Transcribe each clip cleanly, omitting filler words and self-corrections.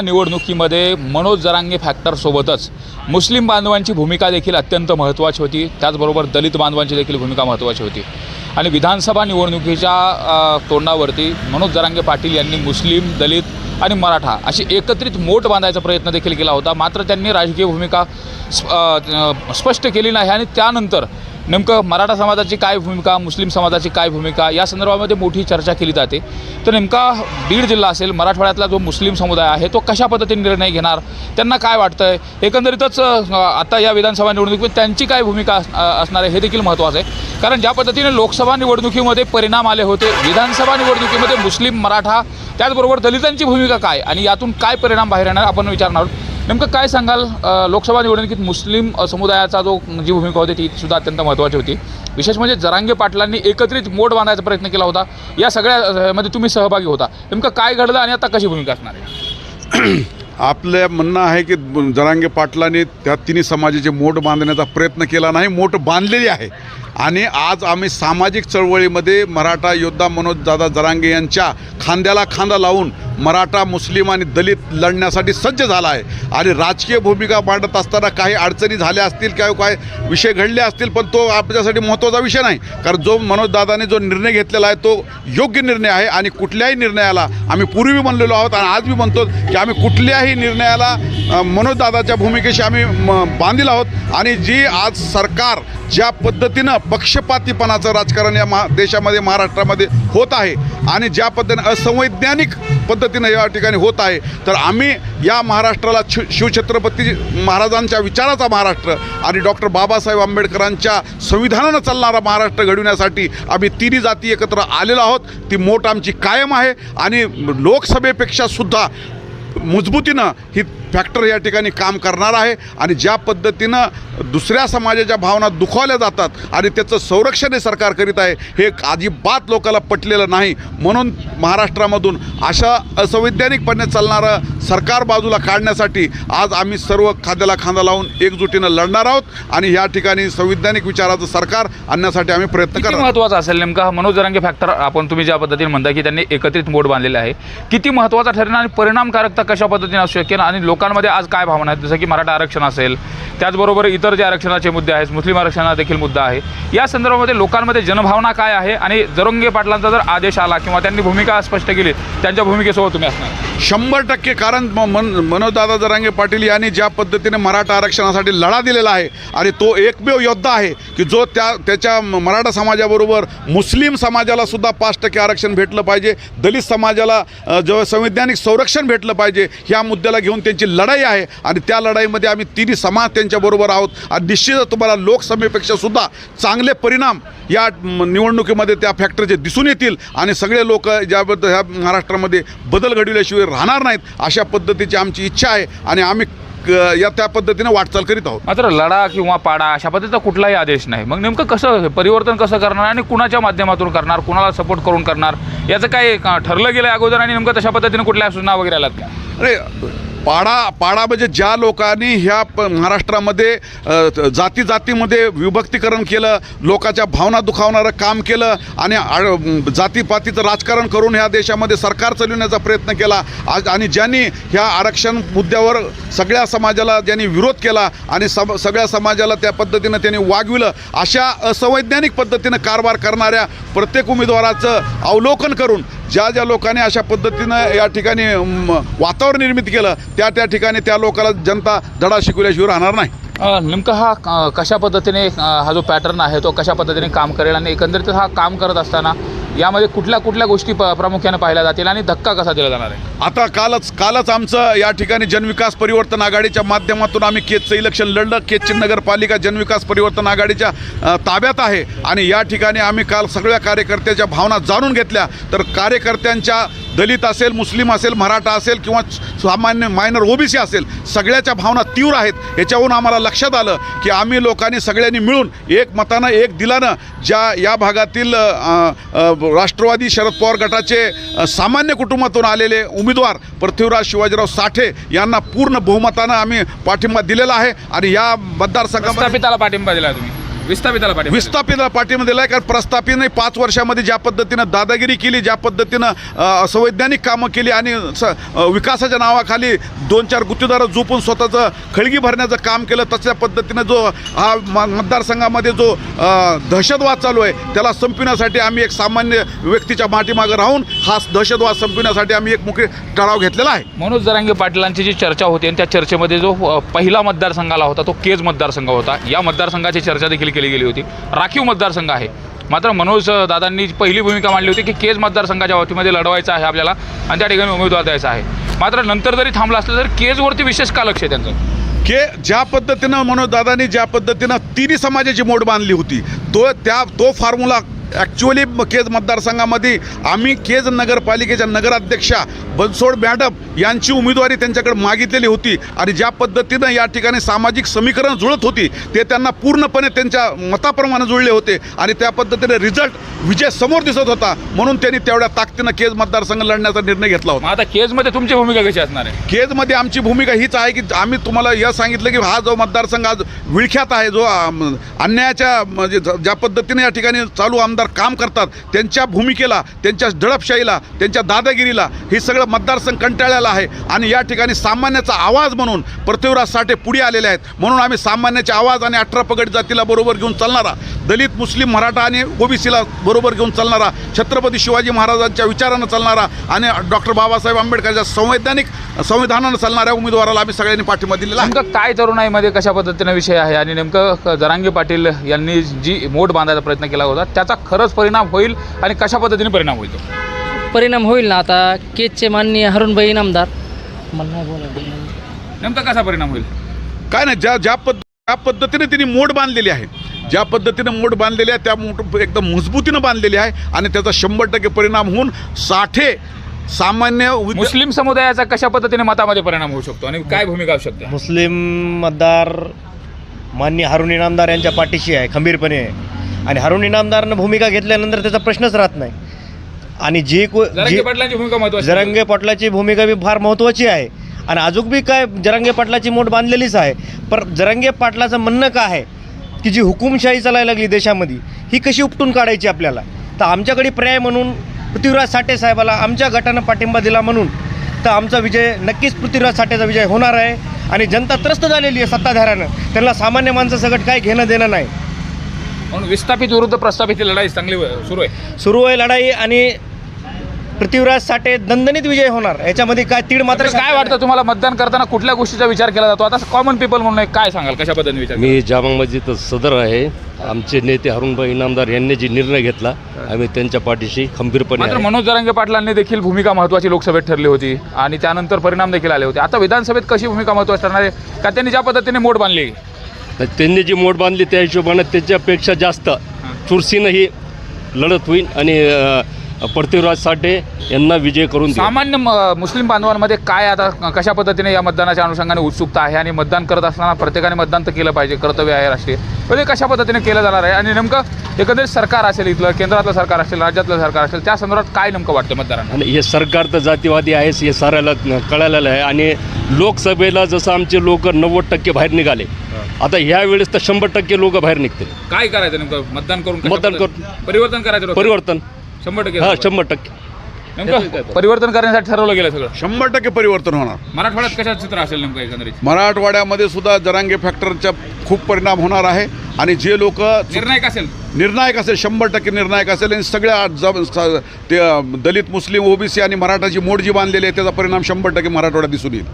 निवडणुकीमध्ये मनोज जरांगे फॅक्टरसोबतच मुस्लिम बांधवांची भूमिका देखील अत्यंत महत्त्वाची होती, त्याचबरोबर दलित बांधवांची देखील भूमिका महत्त्वाची होती। आणि विधानसभा निवडणुकीच्या तोंडावरती मनोज जरांगे पाटील यांनी मुस्लिम, दलित आणि मराठा अशी एकत्रित मोठ बांधायचा प्रयत्न देखील केला होता, मात्र त्यांनी राजकीय भूमिका स्पष्ट केली नाही। आणि त्यानंतर नेमकं मराठा समाजाची काय भूमिका, मुस्लिम समाजाची काय भूमिका या संदर्भामध्ये मोठी चर्चा केली जाते। तर नेमका बीड जिल्हा असेल, मराठवाड्यातला जो मुस्लिम समुदाय आहे तो कशा पद्धतीने निर्णय घेणार, त्यांना काय वाटतंय, एकंदरीतच आता या विधानसभा निवडणुकीत त्यांची काय भूमिका असणार आहे हे देखील महत्त्वाचं आहे। कारण ज्या पद्धतीने लोकसभा निवडणुकीमध्ये परिणाम आले होते, विधानसभा निवडणुकीमध्ये मुस्लिम, मराठा त्याचबरोबर दलितांची भूमिका काय आणि यातून काय परिणाम बाहेर येणार आपण विचारणार आहोत। नेमकं काय सांगाल, लोकसभा निवडणुकीत मुस्लिम समुदायाचा जी भूमिका होती ती सुद्धा अत्यंत महत्त्वाची होती। विशेष म्हणजे जरांगे पाटलांनी एकत्रित मोठ बांधायचा प्रयत्न केला होता, या सगळ्यामध्ये तुम्ही सहभागी होता। नेमकं काय घडलं आणि आता कशी भूमिका असणार आहे? आपलं म्हणणं आहे की जरांगे पाटलांनी त्या तिन्ही समाजाचे मोठ बांधण्याचा प्रयत्न केला नाही, मोठ बांधलेली आहे। आणि आज आम्ही सामाजिक चळवळीमध्ये मराठा योद्धा मनोजदादा जरांगे यांच्या खांद्याला खांदा लावून मराठा, मुस्लिम आणि दलित लढण्यासाठी सज्ज झाला आहे। आणि राजकीय भूमिका मांडत असताना काही अडचणी झाल्या असतील, काय विषय घडले असतील, पण तो आपल्यासाठी महत्त्वाचा विषय नाही। कारण जो मनोजदादाने जो निर्णय घेतलेला आहे तो योग्य निर्णय आहे। आणि कुठल्याही निर्णयाला आम्ही पूर्वी म्हणलेलो आहोत आणि आज मी म्हणतो की आम्ही कुठल्याही निर्णयाला मनोजदादाच्या भूमिकेशी आम्ही बांधील आहोत। आणि जी आज सरकार ज्या पद्धतीनं पक्षपातीपणाचं राजकारण या देशामध्ये, महाराष्ट्रामध्ये होत आहे आणि ज्या पद्धतीने असंवैज्ञानिक पद्धतीनं या ठिकाणी होत आहे, तर आम्ही या महाराष्ट्राला शिवछत्रपती महाराजांच्या विचाराचा महाराष्ट्र आणि डॉक्टर बाबासाहेब आंबेडकरांच्या संविधानानं चालणारा महाराष्ट्र घडविण्यासाठी आम्ही तिन्ही जाती एकत्र आलेलो आहोत। ती मोठ आमची कायम आहे आणि लोकसभेपेक्षा सुद्धा मजबूतीनं ही फॅक्टर या ठिकाणी काम करणार आहे। आणि ज्या पद्धतीनं दुसऱ्या समाजाच्या भावना दुखावल्या जातात आणि त्याचं संरक्षण हे सरकार करीत आहे, हे अजिबात लोकांना पटलेलं नाही। म्हणून महाराष्ट्रामधून अशा असंवैज्ञानिकपणे चालणारं सरकार बाजूला काढण्यासाठी आज आम्ही सर्व खांद्याला खांदा लावून एकजुटीनं लढणार आहोत आणि या ठिकाणी संवैज्ञानिक विचाराचं सरकार आणण्यासाठी आम्ही प्रयत्न करणार आहोत। महत्त्वाचं असेल नेमका मनोज जरांगे फॅक्टर, आपण तुम्ही ज्या पद्धतीने म्हणता की त्यांनी एकत्रित मोठ बांधलेले आहे, किती महत्त्वाचा ठरेल आणि परिणामकारकता कशा पद्धतीने असू शकेल आणि लोकांमध्ये आज काय भावना आहेत, जसं की मराठा आरक्षण असेल, त्याचबरोबर इतर जे आरक्षणाचे मुद्दे आहेत, मुस्लिम आरक्षणाचा देखील मुद्दा आहे, या संदर्भामध्ये लोकांमध्ये जनभावना काय आहे आणि जरांगे पाटलांचा जर आदेश आला किंवा त्यांनी भूमिका स्पष्ट केली, त्यांच्या भूमिकेसोबत तुम्ही असणार? 100% कारण मनोजदादा जरांगे पाटील यांनी ज्या पद्धतीने मराठा आरक्षणासाठी लढा दिलेला आहे आणि तो एकमेव योद्धा आहे की जो त्याच्या मराठा समाजाबरोबर मुस्लिम समाजाला सुद्धा 5% आरक्षण भेटलं पाहिजे, दलित समाजाला जो संवैधानिक संरक्षण भेटलं पाहिजे, ह्या मुद्द्याला घेऊन त्यांची लढाई आहे। आणि त्या लढाईमध्ये आम्ही तिन्ही समाज त्यांच्याबरोबर आहोत आणि निश्चितच तुम्हाला लोकसभेपेक्षा सुद्धा चांगले परिणाम या निवडणुकीमध्ये त्या फॅक्टरचे दिसून येतील आणि सगळे लोक ज्याबद्दल ह्या महाराष्ट्रामध्ये बदल घडविल्याशिवाय राहणार नाहीत, अशा पद्धतीची आमची इच्छा आहे आणि आम्ही त्या पद्धतीने वाटचाल करीत आहोत। मात्र लढा किंवा पाडा अशा पद्धतीचा कुठलाही आदेश नाही, मग नेमकं कसं परिवर्तन कसं करणार आणि कुणाच्या माध्यमातून करणार, कुणाला सपोर्ट करून करणार, याचं काय ठरलं गेलं अगोदर आणि नेमकं तशा पद्धतीने कुठल्या सूचना वगैरे आल्यात का? अरे पाडा म्हणजे ज्या लोकांनी ह्या महाराष्ट्रामध्ये जातीमध्ये विभक्तीकरण केलं, लोकांच्या भावना दुखावणारं काम केलं आणि जातीपातीचं राजकारण करून ह्या देशामध्ये सरकार चालवण्याचा प्रयत्न केला आणि ज्यांनी ह्या आरक्षण मुद्द्यावर सगळ्या समाजाला ज्यांनी विरोध केला आणि सगळ्या समाजाला त्या पद्धतीनं त्यांनी वागविलं, अशा असंवैज्ञानिक पद्धतीनं कारभार करणाऱ्या प्रत्येक उमेदवाराचं अवलोकन करून ज्या लोकांनी अशा पद्धतीनं या ठिकाणी वातावरण निर्मित केलं, त्या ठिकाणी त्या लोकांना जनता धडा शिकवल्याशिवाय राहणार नाही। नेमका हा कशा पद्धतीने हा जो पॅटर्न आहे तो कशा पद्धतीने काम करेल आणि एकंदरीत हा काम करत असताना यामध्ये कुठल्या गोष्टी प्रामुख्याने पाहिल्या जातील आणि धक्का कसा दिला जाणार आहे? आता कालच आमचं या ठिकाणी जनविकास परिवर्तन आघाडीच्या माध्यमातून आम्ही केजचं इलेक्शन लढलं। केजची नगरपालिका जनविकास परिवर्तन आघाडीच्या ताब्यात आहे आणि या ठिकाणी आम्ही काल सगळ्या कार्यकर्त्याच्या भावना जाणून घेतल्या। तर कार्यकर्त्यांच्या दलित असेल, मुस्लिम असेल, मराठा असेल किंवा सामान्य मायनर ओबीसी असेल, सगळ्याच्या भावना तीव्र आहेत। याच्यावरून आम्हाला लक्षात आलं की आम्ही लोकांनी सगळ्यांनी मिळून एक मतानं, एक दिलानं या भागातील राष्ट्रवादी शरद पवार गटाचे सामान्य कुटुंबातून आलेले उमेदवार पृथ्वीराज शिवाजीराव साठे यांना पूर्ण बहुमतानं आम्ही पाठिंबा दिलेला आहे। आणि या मतदारसंघामध्ये प्रस्थापिताला पाठिंबा दिला तुम्ही? विस्थापिताला पाठिंबा विस्थापिताला पाठिंबा दिला आहे. कारण प्रस्थापितने 5 वर्षामध्ये ज्या पद्धतीनं दादागिरी केली, ज्या पद्धतीनं असंवैज्ञानिक कामं केली आणि विकासाच्या नावाखाली 2-4 गुत्तेदार झोपून स्वतःचं खळगी भरण्याचं काम केलं, तशा पद्धतीनं जो हा मतदारसंघामध्ये जो दहशतवाद चालू आहे त्याला संपविण्यासाठी आम्ही एक सामान्य व्यक्तीच्या पाठीमागं राहून हा दहशतवाद संपविण्यासाठी आम्ही एक मुख्य ठराव घेतलेला आहे. मनोज जरांगे पाटलांची जी चर्चा होती आणि त्या चर्चेमध्ये जो पहिला मतदारसंघ आला होता तो केज मतदारसंघ होता. या मतदारसंघाची चर्चा देखील केली गेली होती. राखीव मतदारसंघ आहे, मात्र मनोज दादांनी पहिली भूमिका मांडली होती की केज मतदारसंघाच्या वतीमध्ये लढवायचं आहे आपल्याला आणि त्या ठिकाणी उमेदवार द्यायचा आहे. मात्र नंतर जरी थांबला असलं तरी केजवरती विशेष का लक्ष आहे त्यांचं की ज्या पद्धतीनं मनोज दादांनी ज्या पद्धतीनं तिन्ही समाजाची मोड बांधली होती तो फॉर्म्युला ॲक्च्युअली केज मतदारसंघामध्ये आम्ही केज नगरपालिकेच्या नगराध्यक्षा बनसोड मॅडम यांची उमेदवारी त्यांच्याकडे मागितलेली होती आणि ज्या पद्धतीनं या ठिकाणी सामाजिक समीकरण जुळत होती ते त्यांना पूर्णपणे त्यांच्या मताप्रमाणे जुळले होते आणि त्या पद्धतीने रिझल्ट विजय समोर दिसत होता. म्हणून त्यांनी तेवढ्या ताकदीनं केज मतदारसंघ लढण्याचा निर्णय घेतला होता. आता केजमध्ये तुमची भूमिका कशी असणार आहे? केजमध्ये आमची भूमिका हीच आहे की आम्ही तुम्हाला हे सांगितलं की हा जो मतदारसंघ आज विळख्यात आहे, जो अन्यायाच्या म्हणजे ज्या पद्धतीने या ठिकाणी चालू आमदार काम करतात त्यांच्या भूमिकेला, त्यांच्या दडपशाहीला, त्यांच्या दादागिरीला हे सगळं मतदारसंघ कंटाळलेला आहे आणि या ठिकाणी सामान्याचा आवाज म्हणून पृथ्वीराज साठे पुढे आलेले आहेत. म्हणून आम्ही सामान्याचे आवाज आणि 18 पगड जातीला बरोबर घेऊन चालणारा, दलित, मुस्लिम, मराठा आणि ओबीसीला बरोबर घेऊन चालणारा, छत्रपती शिवाजी महाराजांच्या विचारानं चालणारा आणि डॉक्टर बाबासाहेब आंबेडकरच्या संविधानानं चालणाऱ्या उमेदवाराला आम्ही सगळ्यांनी पाठिंबा दिलेला आहे. नेमकं काय तरुणाईमध्ये कशा पद्धतीने विषय आहे आणि नेमकं जरांगे पाटील यांनी जी मोड बांधायचा प्रयत्न केला होता त्याचा खरंच परिणाम होईल आणि कशा पद्धतीने परिणाम होईल? परिणाम होईल ना. आता केजचे माननीय हरुणभाई इनामदार नेमका कसा परिणाम होईल? काय नाही, ज्या पद्धतीने त्यांनी मोड बांधलेली आहे, ज्या पद्धतीनं मोड बांधलेली आहे त्या मोड एकदम मजबूतीनं बांधलेली आहे आणि त्याचा 100% परिणाम होऊन साठे सामान्य मुस्लिम समुदायाचा कशा पद्धतीने मतामध्ये परिणाम होऊ शकतो आणि काय भूमिका असू शकते? मुस्लिम मतदार माननीय हारून इनामदार यांच्या पाठीशी आहे, खंबीरपणे आहे आणि हारून इनामदारनं भूमिका घेतल्यानंतर त्याचा प्रश्नच राहत नाही. आणि जरांगे पाटलांची भूमिका महत्त्वाची. जरांगे पाटलाची भूमिका बी फार महत्त्वाची आहे आणि अजून बी काय जरांगे पाटलाची मोठ बांधलेलीच आहे. पण जरांगे पाटलाचं म्हणणं काय आहे की जी हुकुमशाही चालायला लागली देशामध्ये ही कशी उपटून काढायची आपल्याला, तर आमच्याकडे पर्याय म्हणून पृथ्वीराज साठे साहेबाला आमच्या गटानं पाठिंबा दिला म्हणून तर आमचा विजय नक्कीच पृथ्वीराज साठेचा विजय होणार आहे. आणि जनता त्रस्त झालेली आहे सत्ताधाऱ्यानं, त्यांना सामान्य माणसासकट काय घेणं देणं नाही. म्हणून विस्थापित विरुद्ध प्रस्थापित लढाई चांगली सुरू आहे लढाई आणि पृथ्वीराज साठे दणदणीत विजय होणार, याच्यामध्ये काय तीड मात्र. काय वाटतं तुम्हाला मतदान करताना कुठल्या गोष्टीचा विचार केला जातो? आता कॉमन पीपल म्हणून काय सांगाल, कशा पद्धतीने विचार? मी जामा मस्जिद सदर आहे. आमचे नेते हरुणभाई इनामदार यांनी जी निर्णय घेतला आम्ही त्यांच्या पाठीशी खंबीरपणे मात्र आहे. मनोज जरांगे पाटलांनी देखील भूमिका महत्त्वाची लोकसभेत ठरली होती आणि त्यानंतर परिणाम देखील आले होते. आता विधानसभेत कशी भूमिका महत्त्वाची ठरणार आहे का त्यांनी ज्या पद्धतीने मोड बांधली? तर त्यांनी जी मोड बांधली त्या हिशोबाने त्याच्यापेक्षा जास्त चुरशीनं ही लढत होईल आणि पृथ्वीराज साठे यांना विजय करून देऊ. सामान्य मुस्लिम बांधवांमध्ये काय आता कशा पद्धतीने या मतदानाच्या अनुषंगाने उत्सुकता आहे आणि मतदान करत असताना प्रत्येकाने मतदान तर केलं पाहिजे, कर्तव्य आहे राष्ट्रीय, पण ते कशा पद्धतीने केलं जाणार आहे आणि नेमकं एकंदरीत सरकार असेल, इथलं केंद्रातलं सरकार असेल, राज्यातलं सरकार असेल, त्या संदर्भात काय नेमकं वाटतं मतदारांना? आणि हे सरकार तर जातीवादी आहेच हे साऱ्याला कळालेलं आहे. आणि लोकसभेला जसं आमचे लोक 90% बाहेर निघाले, आता ह्या वेळेस तर 100% लोक बाहेर निघतील. काय करायचं नेमकं मतदान करून? मतदान करून परिवर्तन करायचं. परिवर्तन 100%. हा 100%. नेमकं परिवर्तन करण्यासाठी ठरवलं गेलं सगळं. 100% परिवर्तन होणार. मराठवाड्यात कशा चित्र असेल नेमकं एकंदरीत? मराठवाड्यामध्ये सुद्धा जरांगे फॅक्टरचा खूप परिणाम होणार आहे आणि जे लोक निर्णायक असेल 100% निर्णायक असेल आणि सगळ्या ते दलित, मुस्लिम, ओबीसी आणि मराठाची मोड जी बांधलेली आहे त्याचा परिणाम 100% मराठवाड्यात दिसून येईल.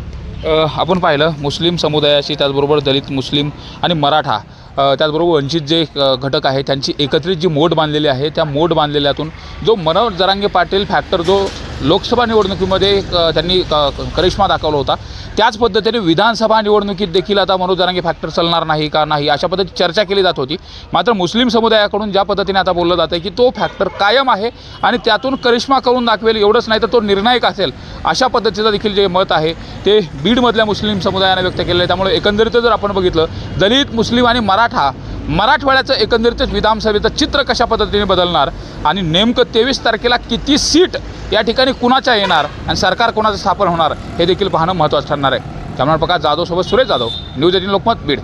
आपण पाहिलं मुस्लिम समुदायाशी, त्याचबरोबर दलित, मुस्लिम आणि मराठा, त्याचबरोबर वंचित जे घटक आहे त्यांची एकत्रित जी मोड बांधलेली आहे त्या मोड बांधलेल्यातून जो मनोज जरांगे पाटील फॅक्टर जो लोकसभा निवडणुकीमध्ये त्यांनी करिश्मा दाखवला होता, त्याच पद्धतीने विधानसभा निवडणुकीत देखील आता मनोज जरांगे फॅक्टर चालणार नाही का नाही अशा पद्धतीची चर्चा केली जात होती. मात्र मुस्लिम समुदायाकडून ज्या पद्धतीने आता बोललं जातं की तो फॅक्टर कायम आहे आणि त्यातून करिश्मा करून दाखवेल, एवढंच नाही तर तो निर्णायक असेल, अशा पद्धतीचं देखील जे मत आहे ते बीडमधल्या मुस्लिम समुदायाने व्यक्त केलं आहे. त्यामुळे एकंदरीत जर आपण बघितलं दलित, मुस्लिम आणि मराठवाड्याचं एकंदरीतच विधानसभेचं चित्र कशा पद्धतीने बदलणार आणि नेमकं 23 तारखेला किती सीट या ठिकाणी कुणाच्या येणार आणि सरकार कोणाचं स्थापन होणार हे देखील पाहणं महत्त्वाचं ठरणार आहे. कॅमेरा प्रकाश जाधव सोबत सुरेश जाधव, न्यूज 18 लोकमत, बीड.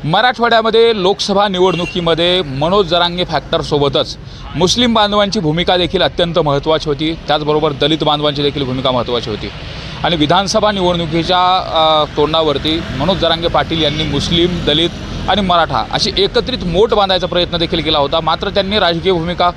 मराठवाड्यामध्ये लोकसभा निवडणुकीमध्ये मनोज जरांगे फॅक्टरसोबतच मुस्लिम बांधवांची भूमिका देखील अत्यंत महत्त्वाची होती. त्याचबरोबर दलित बांधवांची देखील भूमिका महत्त्वाची होती. आणि विधानसभा निवडणुकीच्या तोंडावरती मनोज जरांगे पाटील यांनी मुस्लिम, दलित आणि मराठा अशी एकत्रित मोट बांधायचा प्रयत्न देखील केला होता. मात्र त्यांनी राजकीय भूमिका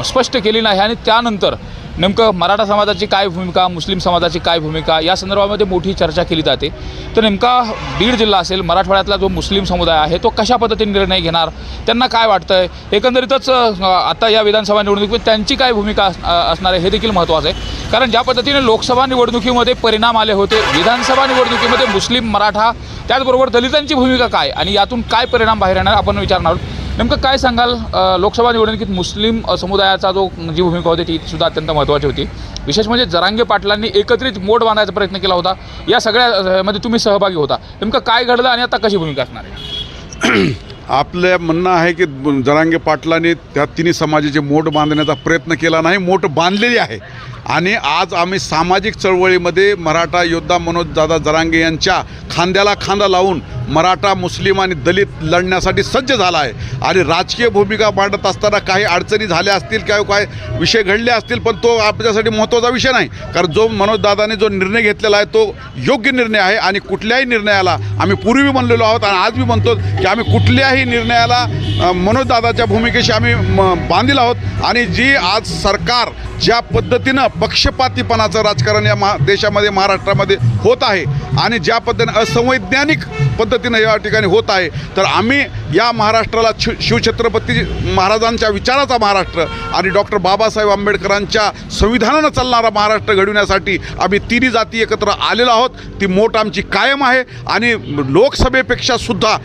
स्पष्ट केली नाही. आणि त्यानंतर नेमकं मराठा समाजाची काय भूमिका, मुस्लिम समाजाची काय भूमिका या संदर्भामध्ये मोठी चर्चा केली जाते. तर नेमका बीड जिल्हा असेल, मराठवाड्यातला जो मुस्लिम समुदाय आहे तो कशा पद्धतीने निर्णय घेणार, त्यांना काय वाटतं आहे, एकंदरीतच आता या विधानसभा निवडणुकीत त्यांची काय भूमिका असणार आहे हे देखील महत्त्वाचं आहे. कारण ज्या पद्धतीने लोकसभा निवडणुकीमध्ये परिणाम आले होते, विधानसभा निवडणुकीमध्ये मुस्लिम, मराठा त्याचबरोबर दलितांची भूमिका काय आणि यातून काय परिणाम बाहेर येणार आपण विचारणार आहोत. नेमकं काय सांगाल, लोकसभा निवडणुकीत मुस्लिम समुदायाचा जी भूमिका होती ती सुद्धा अत्यंत महत्त्वाची होती. विशेष म्हणजे जरांगे पाटलांनी एकत्रित मोड बांधायचा प्रयत्न केला होता. या सगळ्यामध्ये तुम्ही सहभागी होता. नेमकं काय घडलं आणि आता कशी भूमिका असणार आहे? आपलं म्हणणं आहे की जरांगे पाटलांनी त्या तिन्ही समाजाचे मोठ बांधण्याचा प्रयत्न केला नाही, मोठ बांधलेली आहे. आणि आज आम्ही सामाजिक चळवळीमध्ये मराठा योद्धा मनोज दादा जरांगे यांच्या खांद्याला खांदा लावून मराठा, मुस्लिम आणि दलित लढण्यासाठी सज्ज झाला आहे. आणि राजकीय भूमिका मांडत असताना काही अडचणी झाल्या असतील, काय विषय घडले असतील, पण तो आपल्यासाठी महत्त्वाचा विषय नाही. कारण जो मनोजदादाने जो निर्णय घेतलेला आहे तो योग्य निर्णय आहे. आणि कुठल्याही निर्णयाला आम्ही पूर्वी म्हणलेलो आहोत आणि आज मी म्हणतो की आम्ही कुठल्याही निर्णयाला मनोजदादाच्या भूमिकेशी आम्ही बांधील आहोत. आणि जी आज सरकार ज्या पद्धतीनं पक्षपातीपणाचं राजकारण या देशामध्ये, महाराष्ट्रामध्ये होत आहे आणि ज्या पद्धतीने असंवैज्ञानिक पद्धतीनं या ठिकाणी होत आहे, तर आम्ही या महाराष्ट्राला शिवछत्रपती महाराजांच्या विचाराचा महाराष्ट्र आणि डॉक्टर बाबासाहेब आंबेडकरांच्या संविधानानं चालणारा महाराष्ट्र घडविण्यासाठी आम्ही तिन्ही जाती एकत्र आलेलो आहोत. ती मोठ आमची कायम आहे. आणि लोकसभेपेक्षा सुद्धा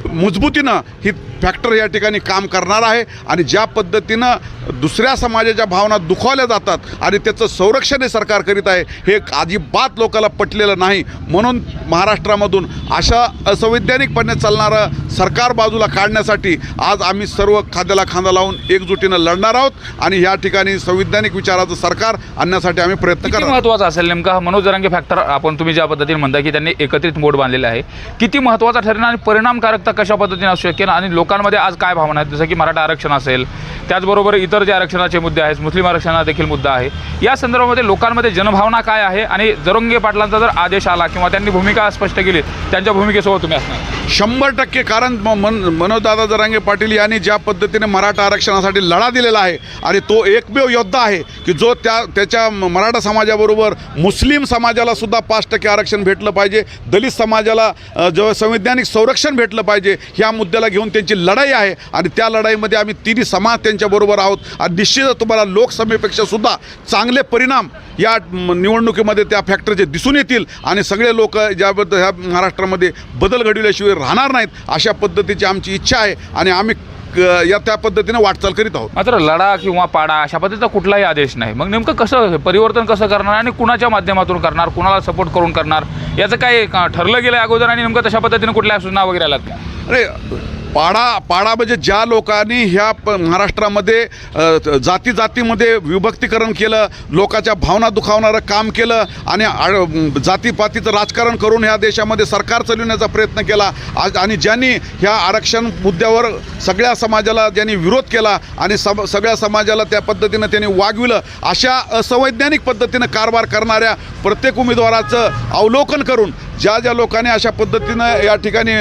मजबूतीनं ही फॅक्टर या ठिकाणी काम करणार आहे. आणि ज्या पद्धतीनं दुसऱ्या समाजाच्या भावना दुखावल्या जातात आणि त्याचं संरक्षण हे सरकार करीत आहे, हे अजिबात लोकांना पटलेलं नाही. म्हणून महाराष्ट्रामधून अशा असंवैज्ञानिकपणे चालणारं सरकार बाजूला काढण्यासाठी आज आम्ही सर्व खांद्याला खांदा लावून एकजुटीनं लढणार आहोत. आणि या ठिकाणी संवैज्ञानिक विचाराचं सरकार आणण्यासाठी आम्ही प्रयत्न किती करणार. महत्त्वाचा असेल नेमका मनोज जरांगे फॅक्टर, तुम्ही ज्या पद्धतीने म्हणता की त्यांनी एकत्रित मोड बांधलेले आहे, किती महत्त्वाचा ठरेल आणि परिणामकारकता कशा पद्धतीने असू शकेल आणि लोकांमध्ये आज काय भावना आहेत, जसं की मराठा आरक्षण असेल, त्याचबरोबर इतर जे आरक्षणाचे मुद्दे आहेत, मुस्लिम आरक्षणाचा देखील मुद्दा आहे, या संदर्भामध्ये लोकांमध्ये जनभावना काय आहे आणि जरांगे पाटलांचा जर आदेश आला किंवा त्यांनी भूमिका स्पष्ट केली, त्यांच्या भूमिकेसोबत तुम्ही असणार? 100% कारण मनोजदादा जरांगे पाटील यांनी ज्या पद्धतीने मराठा आरक्षणासाठी लढा दिलेला आहे आणि तो एकमेव योद्धा आहे की जो त्याच्या मराठा समाजाबरोबर मुस्लिम समाजाला सुद्धा 5% आरक्षण भेटलं पाहिजे, दलित समाजाला जो संवैधानिक संरक्षण भेटलं पाहिजे, ह्या मुद्द्याला घेऊन त्यांची लढाई आहे. आणि त्या लढाईमध्ये आम्ही तिन्ही समाज त्यांच्याबरोबर आहोत. आणि निश्चितच तुम्हाला लोकसभेपेक्षा सुद्धा चांगले परिणाम या निवडणुकीमध्ये त्या फॅक्टरचे दिसून येतील. आणि सगळे लोक ज्याबद्दल ह्या महाराष्ट्रामध्ये बदल घडविल्याशिवाय राहणार नाहीत, अशा पद्धतीची आमची इच्छा आहे आणि आम्ही त्या पद्धतीने वाटचाल करीत आहोत. मात्र लढा किंवा पाडा अशा पद्धतीचा कुठलाही आदेश नाही. मग नेमकं कसं परिवर्तन कसं करणार आणि कुणाच्या माध्यमातून करणार, कुणाला सपोर्ट करून करणार, याचं काय ठरलं गेलं अगोदर आणि नेमकं तशा पद्धतीने कुठल्या सूचना वगैरे आल्यात का? अरे पाडा म्हणजे ज्या लोकांनी ह्या महाराष्ट्रामध्ये जातीमध्ये विभक्तीकरण केलं, लोकांच्या भावना दुखावणारं काम केलं आणि जातीपातीचं राजकारण करून ह्या देशामध्ये सरकार चालवण्याचा प्रयत्न केला आणि ज्यांनी ह्या आरक्षण मुद्द्यावर सगळ्या समाजाला ज्यांनी विरोध केला आणि सगळ्या समाजाला त्या पद्धतीनं त्यांनी वागविलं, अशा असंवैज्ञानिक पद्धतीनं कारभार करणाऱ्या प्रत्येक उमेदवाराचं अवलोकन करून ज्या लोकांनी अशा पद्धतीनं या ठिकाणी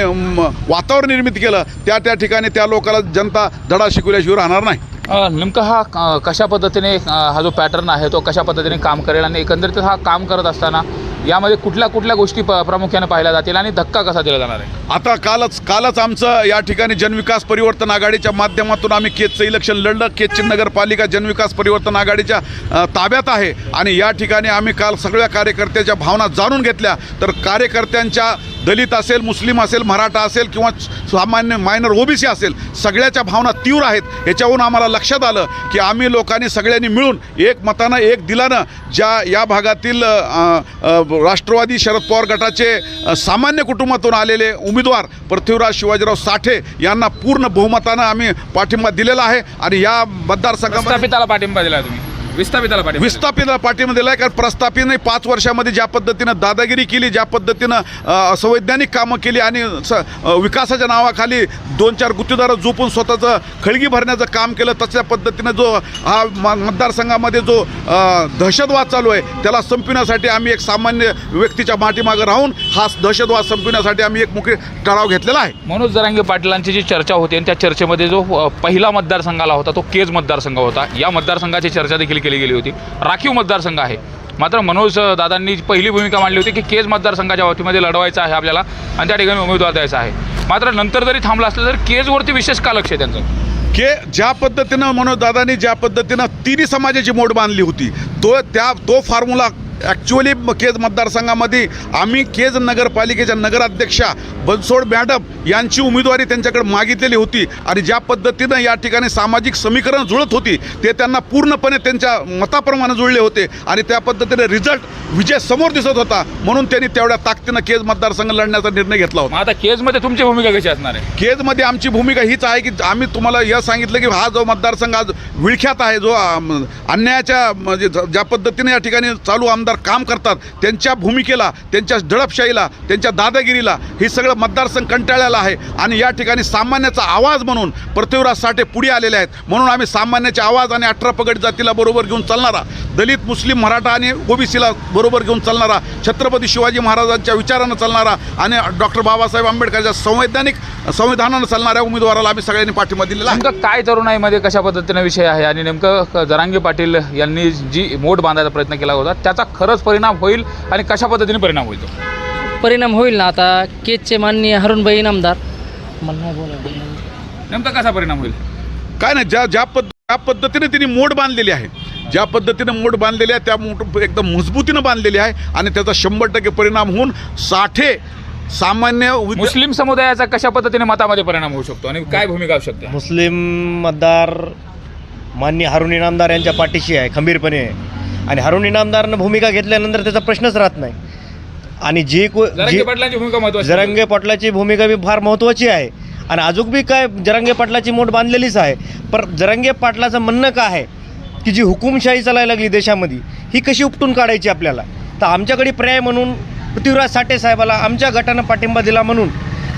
वातावरण निर्मित केलं, त्या ठिकाणी त्या लोकांना जनता धडा शिकवल्याशिवाय राहणार नाही. नेमकं हा कशा पद्धतीने हा जो पॅटर्न आहे तो कशा पद्धतीने काम करेल आणि एकंदरीत हा काम करत असताना यामध्ये कुठल्या गोष्टी प्रामुख्याने पाहिल्या जातील आणि धक्का कसा दिला जाणार आहे? आता कालच आमचं या ठिकाणी जनविकास परिवर्तन आघाडीच्या माध्यमातून आम्ही केजचं इलेक्शन लढलं. केजची नगरपालिका जनविकास परिवर्तन आघाडीच्या ताब्यात आहे आणि या ठिकाणी आम्ही काल सगळ्या कार्यकर्त्याच्या भावना जाणून घेतल्या. तर कार्यकर्त्यांच्या दलित असेल, मुस्लिम असेल, मराठा असेल किंवा सामान्य मायनर ओबीसी असेल, सगळ्याच्या भावना तीव्र आहेत. याच्यावरून आम्हाला लक्षात आलं की आम्ही लोकांनी सगळ्यांनी मिळून एक मतानं एक दिलानं या भागातील राष्ट्रवादी शरद पवार गटाचे सामान्य कुटुंबातून आलेले उमेदवार पृथ्वीराज शिवाजीराव साठे यांना पूर्ण बहुमतानं आम्ही पाठिंबा दिलेला आहे. आणि या मतदारसंघामध्ये प्रस्थापिताला पाठिंबा दिला तुम्ही? विस्थापिताला पाठिंबा विस्थापिताला पाठिंबा दिला आहे. कारण प्रस्थापितने 5 वर्षामध्ये ज्या पद्धतीनं दादागिरी केली, ज्या पद्धतीनं असंवैज्ञानिक कामं केली आणि विकासाच्या नावाखाली 2-4 गुत्तेदार झोपून स्वतःचं खळगी भरण्याचं काम केलं, तशा पद्धतीनं जो हा मतदारसंघामध्ये जो दहशतवाद चालू आहे त्याला संपविण्यासाठी आम्ही एक सामान्य व्यक्तीच्या पाठीमागं राहून हा दहशतवाद संपविण्यासाठी आम्ही एक मुख्य ठराव घेतलेला आहे. मनोज जरांगे पाटलांची जी चर्चा होती आणि त्या चर्चेमध्ये जो पहिला मतदारसंघ आला होता तो केज मतदारसंघ होता. या मतदारसंघाची चर्चा देखील केली गेली होती. राखीव मतदारसंघ आहे, मात्र मनोज दादांनी पहिली भूमिका मांडली होती की केज मतदारसंघाच्या वतीमध्ये लढवायचं आहे आपल्याला आणि त्या ठिकाणी उमेदवार द्यायचा आहे. मात्र नंतर जरी थांबला असलं तरी केजवरती विशेष का लक्ष आहे त्यांचं? की ज्या पद्धतीनं मनोज दादांनी ज्या पद्धतीनं तिन्ही समाजाची मोड बांधली होती तो फॉर्म्युला ॲक्च्युअली केज मतदारसंघामध्ये आम्ही केज नगरपालिकेच्या नगराध्यक्षा बनसोड मॅडम यांची उमेदवारी त्यांच्याकडे मागितलेली होती आणि ज्या पद्धतीनं या ठिकाणी सामाजिक समीकरण जुळत होती ते त्यांना पूर्णपणे त्यांच्या मताप्रमाणे जुळले होते आणि त्या पद्धतीने रिझल्ट विजय समोर दिसत होता. म्हणून त्यांनी तेवढ्या ताकदीनं केज मतदारसंघ लढण्याचा निर्णय घेतला होता. आता केजमध्ये तुमची भूमिका कशी असणार आहे? केजमध्ये आमची भूमिका हीच आहे की आम्ही तुम्हाला हे सांगितलं की हा जो मतदारसंघ आज विळख्यात आहे, जो अन्यायाच्या म्हणजे ज्या पद्धतीने या ठिकाणी चालू आमदार काम करतात त्यांच्या भूमिकेला, त्यांच्या दडपशाहीला, त्यांच्या दादागिरीला हे सगळं मतदारसंघ कंटाळलेला आहे आणि या ठिकाणी सामान्याचा आवाज म्हणून पृथ्वीराज साठे पुढे आलेले आहेत. म्हणून आम्ही सामान्याचे आवाज आणि 18 पगड जातीला बरोबर घेऊन चालणारा, दलित, मुस्लिम, मराठा आणि ओबीसीला बरोबर घेऊन चालणारा, छत्रपती शिवाजी महाराजांच्या विचारानं चालणारा आणि डॉक्टर बाबासाहेब आंबेडकरच्या संविधानानं चालणाऱ्या उमेदवाराला आम्ही सगळ्यांनी पाठिंबा दिलेला आहे. नेमकं काय तरुणाईमध्ये कशा पद्धतीने विषय आहे आणि नेमकं जरांगे पाटील यांनी जी मोड बांधायचा प्रयत्न केला होता त्याचा खरंच परिणाम होईल आणि कशा पद्धतीने परिणाम होईल? परिणाम होईल ना. आता केजचे माननीय हरुणभाई इनामदार मला नाही बोलायचं. नेमका कसा परिणाम होईल? काय नाही, ज्या पद्धतीने त्यांनी मोड बांधलेली आहे, ज्या पद्धतीने मोड बांधलेली आहे त्या मोड एकदम मजबूतीनं बांधलेली आहे आणि त्याचा 100% परिणाम होऊन साठे सामान्य मुस्लिम समुदायाचा कशा पद्धतीने मतामध्ये परिणाम होऊ शकतो आणि काय भूमिका असू शकते? मुस्लिम मतदार माननीय हरुण इनामदार यांच्या पाठीशी आहे खंबीरपणे आहे आणि हरुण इनामदारनं भूमिका घेतल्यानंतर त्याचा प्रश्नच राहत नाही. आणि जरांगे पाटलांची भूमिका महत्त्वाची. जरांगे पाटलाची भूमिका बी फार महत्त्वाची आहे आणि अजून बी काय जरांगे पाटलाची मोड बांधलेलीच आहे. पण जरांगे पाटलाचं म्हणणं काय आहे की जी हुकुमशाही चालायला लागली देशामध्ये ही कशी उपटून काढायची आपल्याला. तर आमच्याकडे पर्याय म्हणून पृथ्वीराज साठे साहेबाला आमच्या गटानं पाठिंबा दिला म्हणून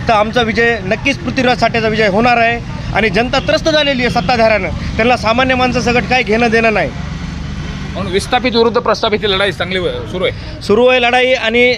तर आमचा विजय नक्कीच पृथ्वीराज साठेचा विजय होणार आहे. आणि जनता त्रस्त झालेली आहे सत्ताधाऱ्यानं, त्यांना सामान्य माणसासकट काही घेणं देणं नाही. म्हणून विस्थापित विरुद्ध प्रस्थापित लढाई चांगली सुरू आहे लढाई आणि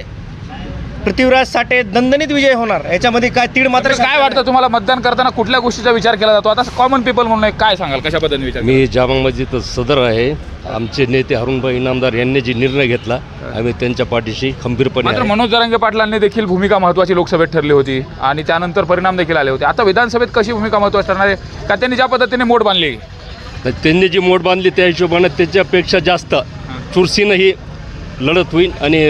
पृथ्वीराज साठे दणदणीत विजय होणार, याच्यामध्ये काय तीड मात्र. काय वाटतं तुम्हाला मतदान करताना कुठल्या गोष्टीचा विचार केला जातो? आता कॉमन पीपल म्हणून काय सांगाल, कशा पद्धतीने विचार? मी जामा मस्जिद सदर आहे. आमचे नेते हरुणभाई इनामदार यांनी जी निर्णय घेतला आम्ही त्यांच्या पाठीशी खंबीरपणे मात्र आहे. मनोज जरांगे पाटलांनी देखील भूमिका महत्त्वाची लोकसभेत ठरली होती आणि त्यानंतर परिणाम देखील आले होते. आता विधानसभेत कशी भूमिका महत्त्वाची ठरणार आहे का त्यांनी ज्या पद्धतीने मोड बांधली? तर त्यांनी जी मोड बांधली त्या हिशोबाने त्याच्यापेक्षा जास्त चुरशीनं ही लढत होईल आणि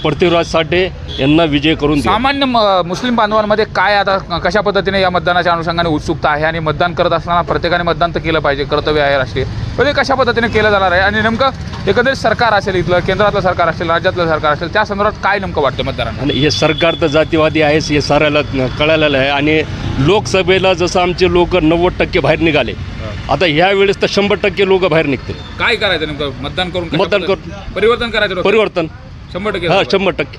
पृथ्वीराज साठे यांना विजय करून देऊ. सामान्य मुस्लिम बांधवांमध्ये काय आता कशा पद्धतीने या मतदानाच्या अनुषंगाने उत्सुकता आहे आणि मतदान करत असताना प्रत्येकाने मतदान तर केलं पाहिजे, कर्तव्य आहे राष्ट्रीय, पण ते कशा पद्धतीने केलं जाणार आहे आणि नेमकं एकंदरीत सरकार असेल, इथलं केंद्रातलं सरकार असेल, राज्यातलं सरकार असेल, त्या संदर्भात काय नेमकं वाटतं मतदारांना? आणि हे सरकार तर जातीवादी आहेच हे साऱ्याला कळालेलं आहे. आणि लोकसभेला जसं आमचे लोक 90% बाहेर निघाले, आता ह्या वेळेस तर 100% लोक बाहेर निघतील. काय करायचं नेमकं? मतदान करून मतदान करून परिवर्तन करायचं? परिवर्तन 100%. हां 100%.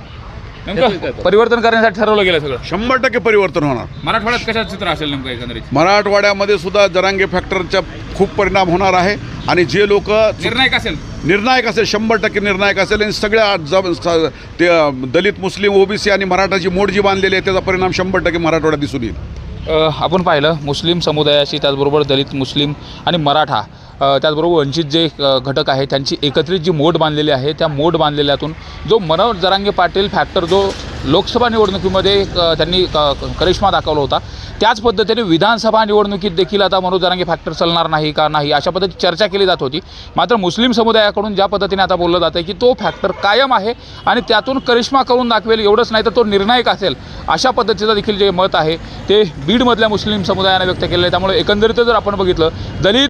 नेमकं परिवर्तन करण्यासाठी ठरवलं गेलं सगळं. 100% परिवर्तन होणार. मराठवाड्यात कशाचं चित्र असेल नेमकं एकंदरीत? मराठवाड्यामध्ये सुद्धा जरांगे फॅक्टरचा खूप परिणाम होणार आहे आणि जे लोक निर्णायक असेल 100% निर्णायक असेल आणि सगळ्या ते दलित, मुस्लिम, ओबीसी आणि मराठाची मोड जी बांधलेली आहे त्याचा परिणाम 100% मराठवाड्यात दिसून येईल. आपण पाहिलं मुस्लिम समुदायाशी, त्याचबरोबर दलित, मुस्लिम आणि मराठा, त्याचबरोबर वंचित जे घटक आहे त्यांची एकत्रित जी मोड बांधलेली आहे त्या मोड बांधलेल्यातून जो मनोज जरांगे पाटील फॅक्टर जो लोकसभा निवडणुकीमध्ये त्यांनी करिश्मा दाखवला होता, त्याच पद्धतीने विधानसभा निवडणुकीत देखील आता मनोज जरांगे फॅक्टर चालणार नाही का नाही अशा पद्धतीची चर्चा केली जात होती. मात्र मुस्लिम समुदायाकडून ज्या पद्धतीने आता बोललं जातं की तो फॅक्टर कायम आहे आणि त्यातून करिश्मा करून दाखवेल, एवढंच नाही तर तो निर्णायक असेल, अशा पद्धतीचं देखील जे मत आहे ते बीडमधल्या मुस्लिम समुदायाने व्यक्त केलेलं आहे. त्यामुळे एकंदरीत जर आपण बघितलं, दलित